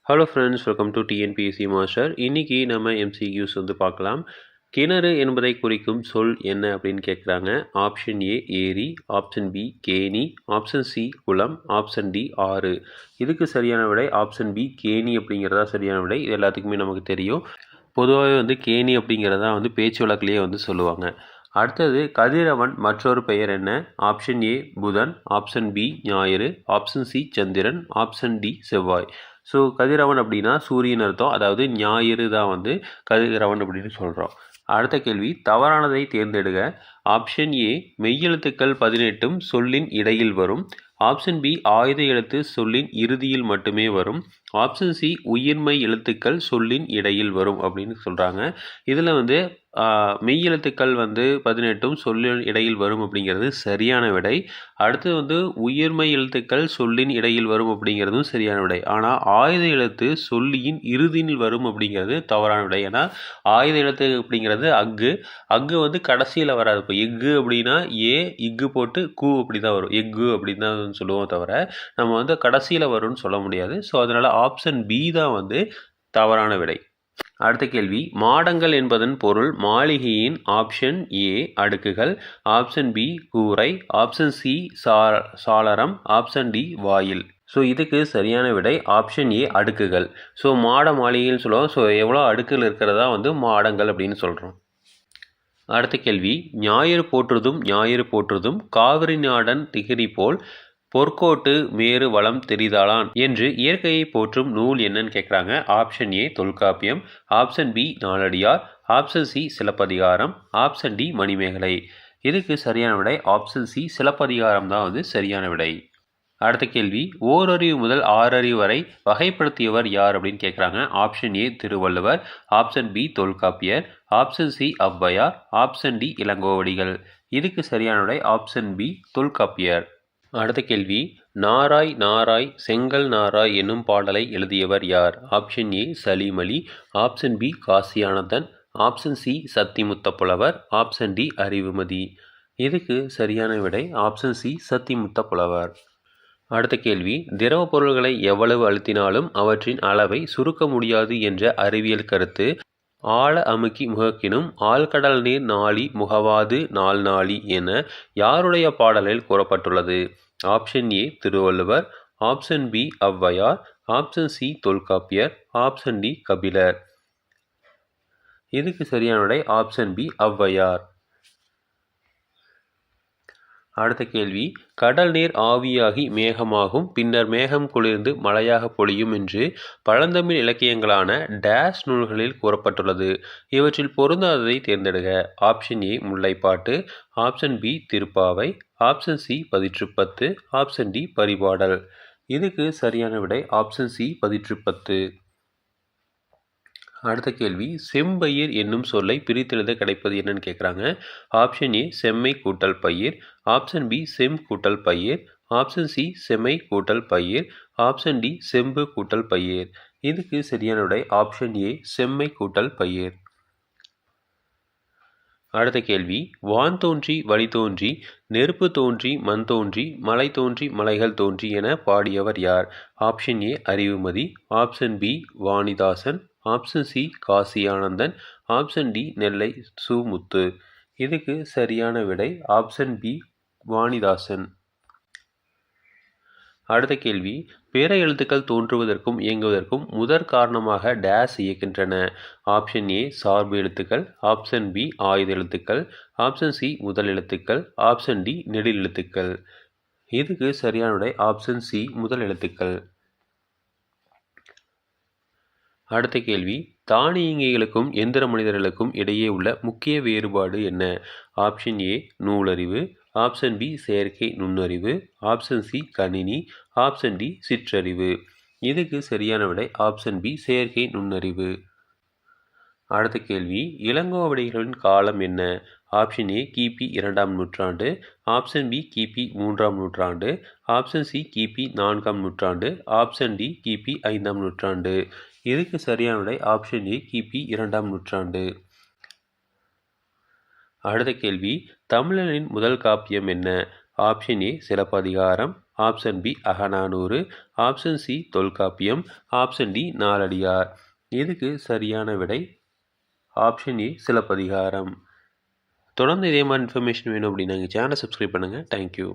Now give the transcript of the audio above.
Hello friends, welcome to TNPSC master. இன்றைக்கி நம்ம MCQs பார்க்கலாம். கிணறு என்பதை குறிக்கும் சொல் என்ன அப்படின்னு கேட்குறாங்க. ஆப்ஷன் ஏ ஏரி, ஆப்ஷன் பி கேணி, ஆப்ஷன் சி குளம், ஆப்ஷன் டி ஆறு. இதுக்கு சரியான விடை ஆப்ஷன் பி கேணி அப்படிங்கிறதா சரியான விடை. இது எல்லாத்துக்குமே நமக்கு தெரியும். பொதுவாகவே கேணி அப்படிங்கிறதா பேச்சு வழக்கிலேயே சொல்லுவாங்க. அடுத்தது கதிரவன் மற்றொரு பெயர் என்ன? ஆப்ஷன் ஏ புதன், ஆப்ஷன் பி ஞாயிறு, ஆப்ஷன் சி சந்திரன், ஆப்ஷன் டி செவ்வாய். ஸோ கதிரவன் அப்படின்னா சூரியன் அர்த்தம். அதாவது ஞாயிறு தான் கதிரவன் அப்படின்னு சொல்கிறோம். அடுத்த கேள்வி, தவறானதை தேர்ந்தெடுக. ஆப்ஷன் ஏ மெய்யெழுத்துக்கள் 18 சொல்லின் இடையில் வரும். ஆப்ஷன் பி ஆயுத எழுத்து சொல்லின் இறுதியில் மட்டுமே வரும். ஆப்ஷன் சி உயிர்மை எழுத்துக்கள் சொல்லின் இடையில் வரும் அப்படின்னு சொல்கிறாங்க. இதில் மெய் எழுத்துக்கள் 18 சொல்லின் இடையில் வரும் அப்படிங்கிறது சரியான விடை. அடுத்து உயிர்மை எழுத்துக்கள் சொல்லின் இடையில் வரும் அப்படிங்கிறதும் சரியான விடை. ஆனால் ஆயுத எழுத்து சொல்லியின் இறுதியில் வரும் அப்படிங்கிறது தவறான விடை. ஏன்னா ஆயுத எழுத்து அப்படிங்கிறது அக்கு கடைசியில் வராது. இப்போ எஃகு அப்படின்னா ஏ இக்கு போட்டு கூ அப்படி தான் வரும். எஃகு அப்படின்னு தான் சொல்லுவோம் தவிர நம்ம கடைசியில் வரும்னு சொல்ல முடியாது. ஸோ அதனால் ஆப்ஷன் பி தான் தவறான விடை. அடுத்த கேள்வி, மாடங்கள் என்பதன் பொருள் மாளிகையின். ஆப்ஷன் ஏ அடுக்குகள், ஆப்ஷன் பி கூரை, ஆப்ஷன் சி சாளரம், ஆப்ஷன் டி வாயில். ஸோ இதுக்கு சரியான விடை ஆப்ஷன் ஏ அடுக்குகள். ஸோ மாட மாளிகைன்னு சொல்லுவோம். ஸோ எவ்வளோ அடுக்குகள் இருக்கிறதா மாடங்கள் அப்படின்னு சொல்கிறோம். அடுத்த கேள்வி, ஞாயிறு போற்றுதும் காவிரி நாடன் திகிரி போல் பொற்கோட்டு மேறு வளம் தெரிதாளான் என்று இயற்கையை போற்றும் நூல் என்னன்னு கேட்குறாங்க. Option A Tolkappiyam, option B Naladiyar, option C Silappatikaram, option D Manimekalai. இதுக்கு சரியான விடை ஆப்ஷன் சி சிலப்பதிகாரம் தான் சரியான விடை. அடுத்த கேள்வி, ஓரறிவு முதல் 6 அறிவு வரை வகைப்படுத்தியவர் யார் அப்படின்னு கேட்குறாங்க. Option A Thiruvalluvar, option B Tolkappiyar, option C Avvaiyar, option D Ilangovadigal. இதுக்கு சரியான விடை ஆப்ஷன் பி தொல்காப்பியர். அடுத்த கேள்வி, நாராய் நாராய் செங்கல் நாராய் என்னும் பாடலை எழுதியவர் யார்? Option A Salim Ali, option B Kasianandan, option C Sathimutha Pulavar, option D Arivumathi. இதுக்கு சரியான விடை ஆப்ஷன் சி சத்திமுத்த புலவர். அடுத்த கேள்வி, திரவ பொருள்களை எவ்வளவு அழுத்தினாலும் அவற்றின் அளவை சுருக்க முடியாது என்ற அறிவியல் கருத்து ஆழ அமுக்கி முகக்கினும் ஆழ்கடல் நீர் நாளி முகவாது நாள் நாளி என யாருடைய பாடலில் கூறப்பட்டுள்ளது? Option A Thiruvalluvar, option B Avvaiyar, option C Tolkappiyar, option D Kapilar. இதுக்கு சரியான விடை ஆப்ஷன் பி ஔவையார். அடுத்த கேள்வி, கடல் நீர் ஆவியாகி மேகமாகும், பின்னர் மேகம் குளிர்ந்து மழையாக பொழியும் என்று பழந்தமிழ் இலக்கியங்களான டேஷ் நூல்களில் கூறப்பட்டுள்ளது. இவற்றில் பொருந்தாததை தேர்ந்தெடுக. ஆப்ஷன் ஏ முல்லைப்பாட்டு, ஆப்ஷன் பி திருப்பாவை, ஆப்ஷன் சி பதிற்றுப்பத்து, ஆப்ஷன் டி பரிபாடல். இதுக்கு சரியான விடை ஆப்ஷன் சி பதிற்றுப்பத்து. அடுத்த கேள்வி, செம்பயிர் என்னும் சொல்லை பிரித்தெழுத கிடைப்பது என்னன்னு கேட்குறாங்க. ஆப்ஷன் ஏ செம்மை கூட்டல் பயிர், ஆப்ஷன் பி செம் கூட்டல் பயிர், ஆப்ஷன் சி செம்மை கூட்டல் பயிர், ஆப்ஷன் டி செம்பு கூட்டல் பயிர். இதுக்கு சரியான விடை ஆப்ஷன் ஏ செம்மை கூட்டல் பயிர். அடுத்த கேள்வி, வான் தோன்றி வழி தோன்றி நெருப்பு தோன்றி மண் தோன்றி மலை தோன்றி மலைகள் தோன்றி என பாடியவர் யார்? Option A Arivumathi, option B Vanidasan, option C Kasiyanandan, option D Nellai Su Muthu. இதுக்கு சரியான விடை ஆப்ஷன் பி வாணிதாசன். அடுத்த கேள்வி, பிற எழுத்துக்கள் தோன்றுவதற்கும் இயங்குவதற்கும் முதற் காரணமாக டேஸ் இயக்கின்றன. ஆப்ஷன் ஏ சார்பு எழுத்துக்கள், ஆப்ஷன் பி ஆயுத எழுத்துக்கள், ஆப்ஷன் சி முதல் எழுத்துக்கள், ஆப்ஷன் டி நெடில் எழுத்துக்கள். இதுக்கு சரியான விடை ஆப்ஷன் சி முதல் எழுத்துக்கள். அடுத்த கேள்வி, தானியங்கிகளுக்கும் எந்திர மனிதர்களுக்கும் இடையே உள்ள முக்கிய வேறுபாடு என்ன? ஆப்ஷன் ஏ நூலறிவு, ஆப்ஷன் பி செயற்கை நுண்ணறிவு, ஆப்ஷன் சி கணினி, ஆப்ஷன் டி சிற்றறிவு. இதுக்கு சரியான விடை ஆப்ஷன் பி செயற்கை நுண்ணறிவு. அடுத்த கேள்வி, இளங்கோவடிகளின் காலம் என்ன? ஆப்ஷன் ஏ கிபி 2ஆம் நூற்றாண்டு, ஆப்ஷன் பி கிபி 3ஆம் நூற்றாண்டு, ஆப்ஷன் சி கிபி 4ஆம் நூற்றாண்டு, ஆப்ஷன் டி கிபி 5ஆம் நூற்றாண்டு. இதுக்கு சரியான விடை ஆப்ஷன் ஏ கிபி 2ஆம் நூற்றாண்டு. அடுத்த கேள்வி, தமிழனின் முதல் காப்பியம் என்ன? Option A Silappatikaram, option B Agananuru, option C Tolkappiyam, option D Naladiyar. இதுக்கு சரியான விடை ஆப்ஷன் ஏ சிலப்பதிகாரம். தொடர்ந்து இதே மாதிரி இன்ஃபர்மேஷன் வேணும் அப்படின்னா எங்கள் சேனலை சப்ஸ்கிரைப் பண்ணுங்கள். தேங்க்யூ.